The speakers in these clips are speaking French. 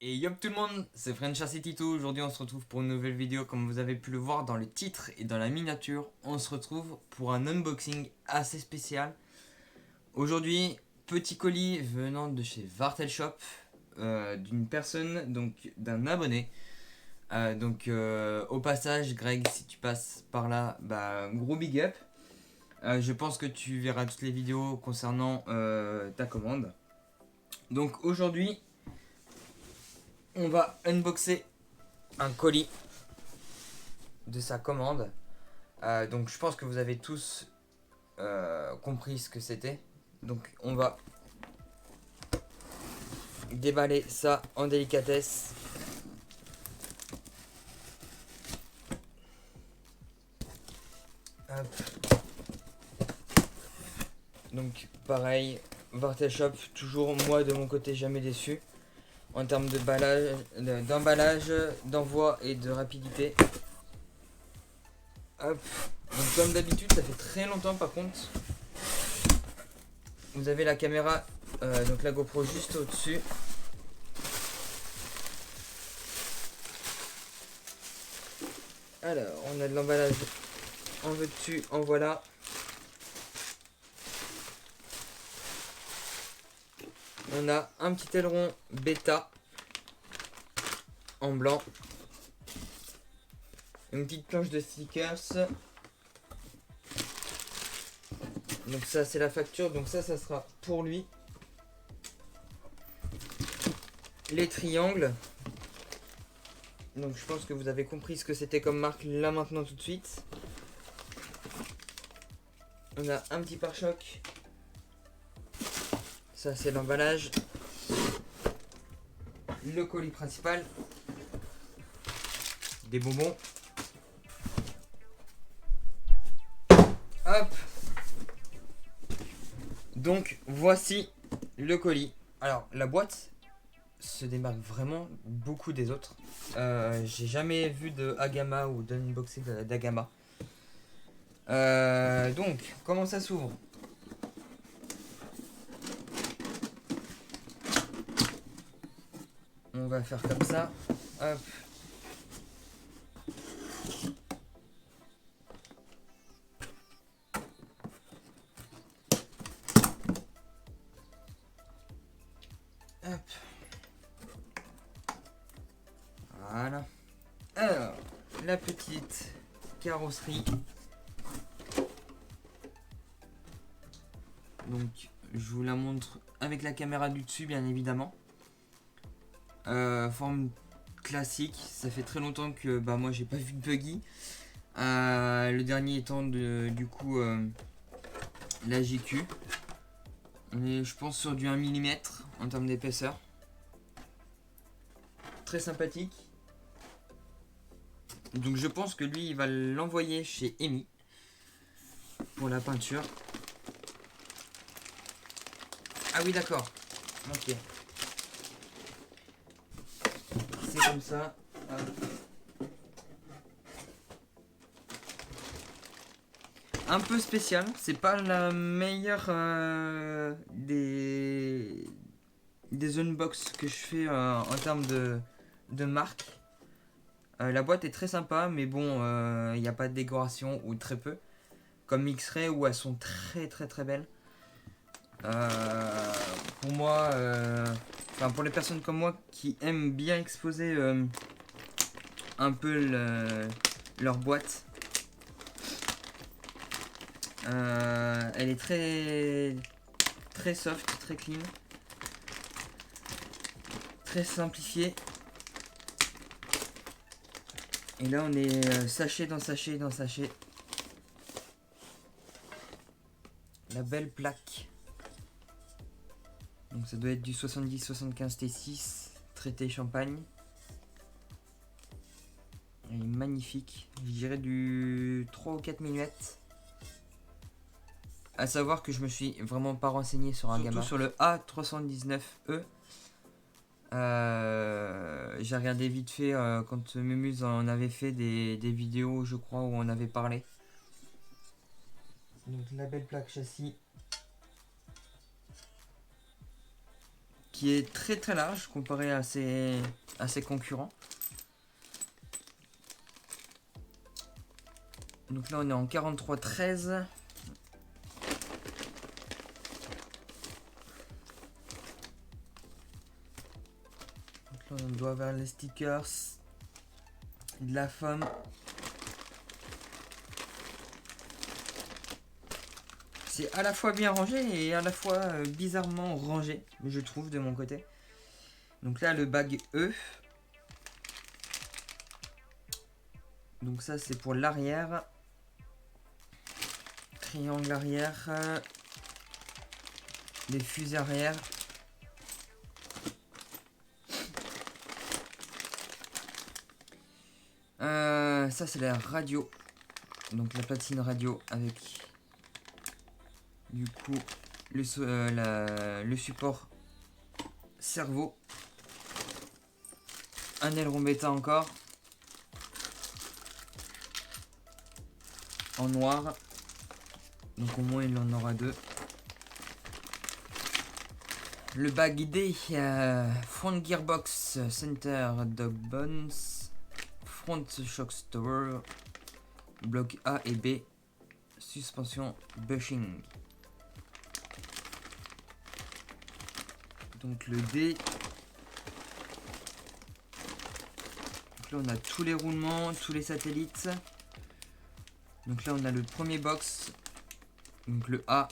Et yop tout le monde, c'est FrenchRCity2. Aujourd'hui on se retrouve pour une nouvelle vidéo. Comme vous avez pu le voir dans le titre et dans la miniature, on se retrouve pour un unboxing assez spécial. Aujourd'hui, petit colis venant de chez Vartel Shop, d'une personne, donc d'un abonné. Au passage, Greg, si tu passes par là, bah gros big up. Je pense que tu verras toutes les vidéos concernant ta commande. Donc aujourd'hui, on va unboxer un colis de sa commande. Donc je pense que vous avez tous compris ce que c'était. Donc on va déballer ça en délicatesse. Hop. Donc pareil, Vartel Shop, toujours moi de mon côté jamais déçu en termes d'emballage, d'envoi et de rapidité. Hop. Donc comme d'habitude, ça fait très longtemps par contre. Vous avez la caméra, donc la GoPro juste au-dessus. Alors, on a de l'emballage. En veux-tu, en voilà. On a un petit aileron bêta en blanc. Une petite planche de stickers. Donc ça c'est la facture, donc ça sera pour lui. Les triangles. Donc je pense que vous avez compris ce que c'était comme marque là maintenant tout de suite. On a un petit pare-choc. Ça c'est l'emballage. Le colis principal. Des bonbons. Hop. Donc voici le colis. Alors la boîte se démarque vraiment beaucoup des autres. J'ai jamais vu de Agama ou d'unboxing d'Agama. Donc comment ça s'ouvre? On va faire comme ça. Hop. Hop. Voilà. Alors, la petite carrosserie. Donc, je vous la montre avec la caméra du dessus, bien évidemment. Forme classique. Ça fait très longtemps que moi j'ai pas vu de buggy. Le dernier étant du coup la JQ. On est, je pense, sur du 1 mm en termes d'épaisseur. Très sympathique. Donc je pense que lui il va l'envoyer chez Emi pour la peinture. Ah oui d'accord. Ok. C'est comme ça. Un peu spécial. C'est pas la meilleure des unbox que je fais en termes de marque. La boîte est très sympa, mais bon, il n'y a pas de décoration ou très peu. Comme X-Ray où elles sont très très très belles. Pour moi, enfin pour les personnes comme moi qui aiment bien exposer un peu leur boîte, elle est très très soft, très clean, très simplifiée. Et là on est sachet dans sachet dans sachet. La belle plaque. Donc ça doit être du 70-75 T6 traité champagne. Elle est magnifique. Je dirais du 3 ou 4 mm. A savoir que je me suis vraiment pas renseigné sur un gamin. Surtout sur le A319E. J'ai regardé vite fait quand Mémuse en avait fait des vidéos, je crois, où on avait parlé. Donc la belle plaque châssis qui est très très large comparé à ses concurrents. Donc là on est en 43-13. Donc là on doit avoir les stickers, de la foam. C'est à la fois bien rangé et à la fois bizarrement rangé, je trouve, de mon côté. Donc là, le bag E. Donc ça, c'est pour l'arrière. Triangle arrière. Les fusées arrière. Ça, c'est la radio. Donc la platine radio avec... Du coup, le support cerveau. Un aileron bêta encore. En noir. Donc au moins il en aura deux. Le bag D. Front gearbox center dog bones. Front shock tower. Bloc A et B. Suspension bushing. Donc le D. Donc là on a tous les roulements, tous les satellites. Donc là on a le premier box. Donc le A.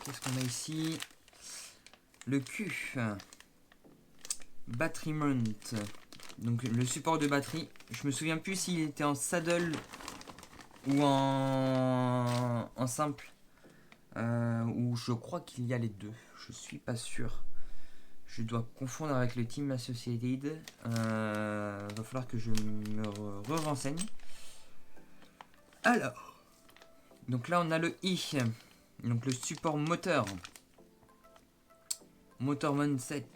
Qu'est-ce qu'on a ici? Le Q. Battery mount. Donc le support de batterie. Je me souviens plus s'il était en saddle ou en simple. Ou je crois qu'il y a les deux. Je suis pas sûr. Je dois confondre avec le Team Associated. Va falloir que je me renseigne. Alors. Donc là on a le I. Donc le support moteur. Motor mindset.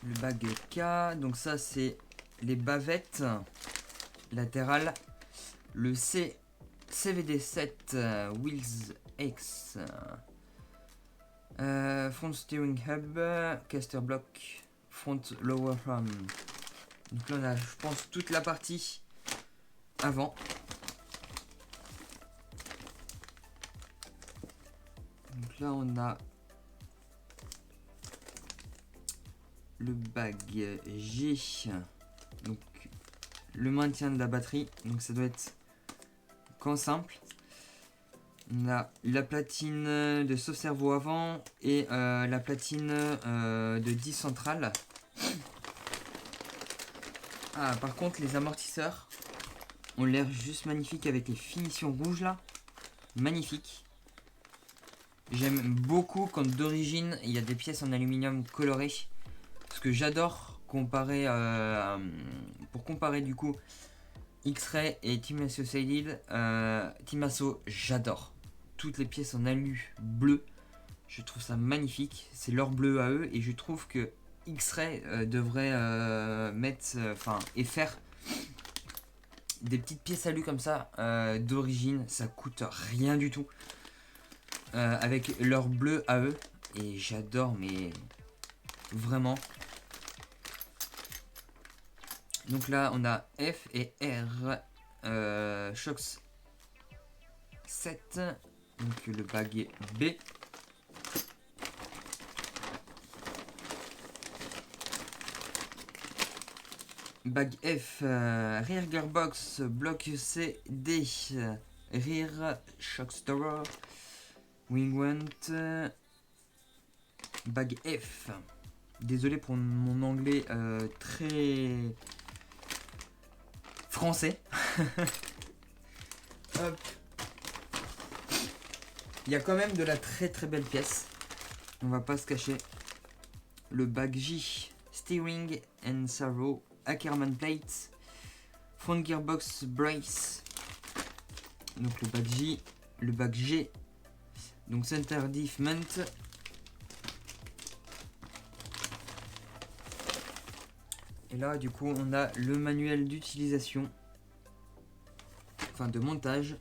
Le bag K, donc ça c'est les bavettes latérales. Le C, CVD7 Wheels X. Front steering hub, caster block, front lower arm. Donc là on a, je pense, toute la partie avant. Donc là on a le bag G, donc le maintien de la batterie, donc ça doit être qu'en simple. On a la platine de sauve-cerveau avant et la platine de 10 centrale. Ah, par contre les amortisseurs ont l'air juste magnifiques avec les finitions rouges là, magnifique. J'aime beaucoup quand d'origine il y a des pièces en aluminium colorées. Ce que j'adore comparer, pour comparer du coup X-Ray et Team Associated, Team Asso, j'adore. Toutes les pièces en alu bleu, je trouve ça magnifique. C'est leur bleu à eux et je trouve que X-Ray devrait mettre, et faire des petites pièces alu comme ça d'origine. Ça coûte rien du tout. Avec leur bleu à eux et j'adore, mais vraiment. Donc là on a F et R Shocks 7. Donc le bag B. Bag F, rear gearbox, bloc C, D, rear shocks tower, wing went, bag F. Désolé pour mon anglais très français. Hop. Il y a quand même de la très très belle pièce. On va pas se cacher. Le bag J, steering and servo, Ackerman plate, front gearbox brace. Donc le bag J, le bag G. Donc center diff mount. Et là du coup on a le manuel d'utilisation, enfin de montage.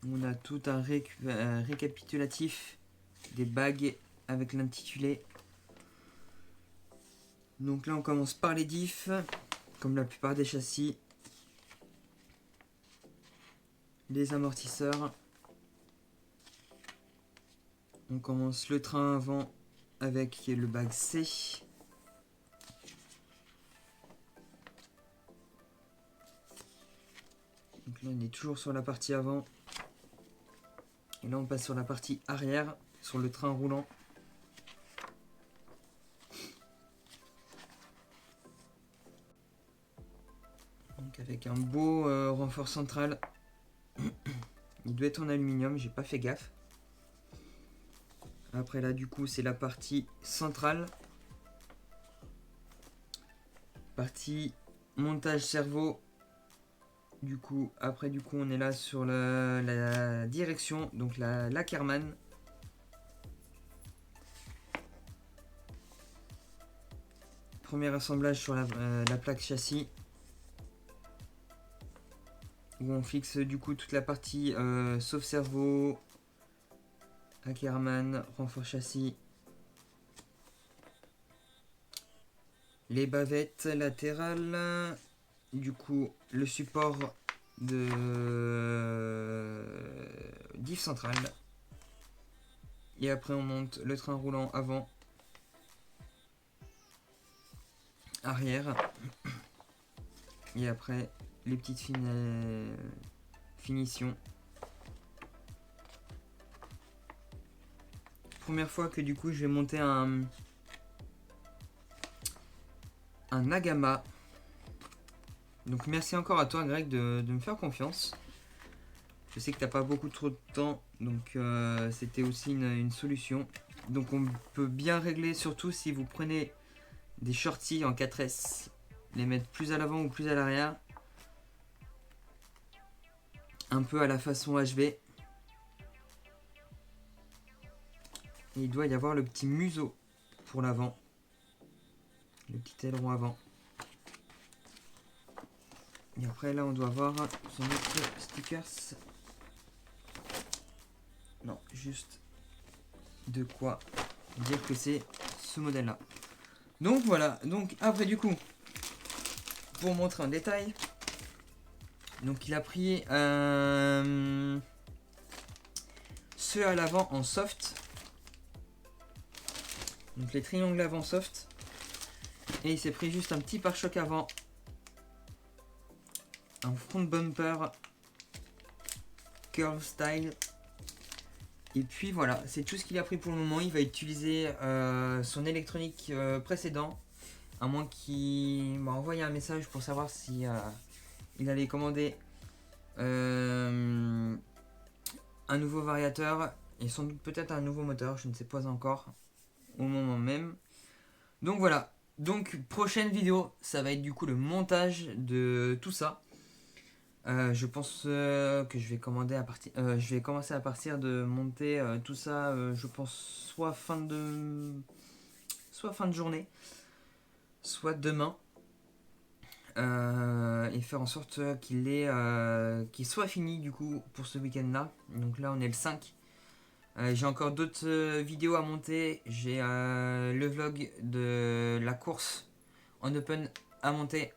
On a tout un récapitulatif des bagues avec l'intitulé. Donc là on commence par les diffs, comme la plupart des châssis. Les amortisseurs. On commence le train avant avec le bag C. Donc là on est toujours sur la partie avant. Et là on passe sur la partie arrière, sur le train roulant. Donc avec un beau renfort central. Il doit être en aluminium, j'ai pas fait gaffe. Après là du coup c'est la partie centrale. Partie montage cerveau. Du coup, après du coup on est là sur la direction, donc la Ackermann. Premier assemblage sur la plaque châssis. Où on fixe du coup toute la partie sauf cerveau, Ackermann, renfort châssis. Les bavettes latérales. Du coup le support de diff centrale. Et après on monte le train roulant avant, arrière. Et après les petites finitions. Première fois que du coup je vais monter un Agama. Donc merci encore à toi Greg de me faire confiance. Je sais que t'as pas beaucoup trop de temps, donc c'était aussi une solution. Donc on peut bien régler, surtout si vous prenez des shorties en 4S, les mettre plus à l'avant ou plus à l'arrière. Un peu à la façon HV. Et il doit y avoir le petit museau pour l'avant. Le petit aileron avant. Et après là on doit voir son autre stickers. Non, juste de quoi dire que c'est ce modèle là. Donc voilà, donc après du coup, pour montrer en détail, donc il a pris ceux à l'avant en soft. Donc les triangles avant soft. Et il s'est pris juste un petit pare-choc avant. Un front bumper curve style. Et puis voilà, c'est tout ce qu'il a pris pour le moment. Il va utiliser son électronique précédent. À moins qu'il m'a envoyé un message pour savoir si il allait commander un nouveau variateur. Et sans doute peut-être un nouveau moteur, je ne sais pas encore au moment même. Donc voilà, donc prochaine vidéo, ça va être du coup le montage de tout ça. Je pense que je vais commencer à partir de monter tout ça, je pense soit fin de journée, soit demain, et faire en sorte qu'il soit fini du coup pour ce week-end là. Donc là on est le 5. J'ai encore d'autres vidéos à monter. J'ai le vlog de la course en open à monter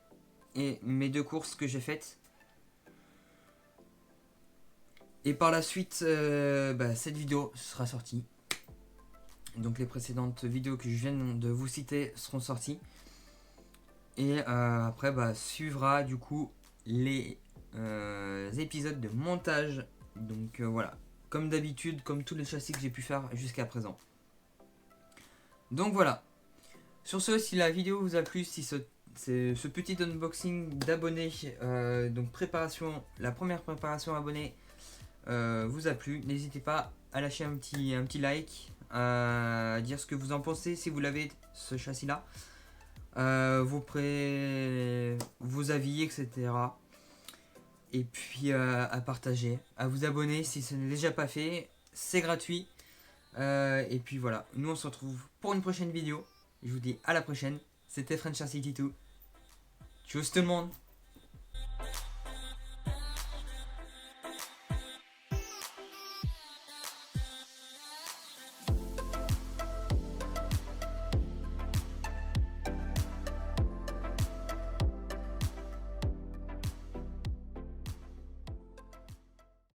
et mes 2 courses que j'ai faites. Et par la suite, cette vidéo sera sortie. Donc les précédentes vidéos que je viens de vous citer seront sorties. Et après, suivra du coup les épisodes de montage. Donc voilà, comme d'habitude, comme tous les châssis que j'ai pu faire jusqu'à présent. Donc voilà. Sur ce, si la vidéo vous a plu, si ce petit unboxing d'abonnés, donc la première préparation abonnée, vous a plu, n'hésitez pas à lâcher un petit like, à dire ce que vous en pensez si vous l'avez, ce châssis là, vos avis, etc. Et puis à partager, à vous abonner si ce n'est déjà pas fait, c'est gratuit. Et puis voilà, nous on se retrouve pour une prochaine vidéo. Je vous dis à la prochaine. C'était French City 2. Tchuss tout le monde.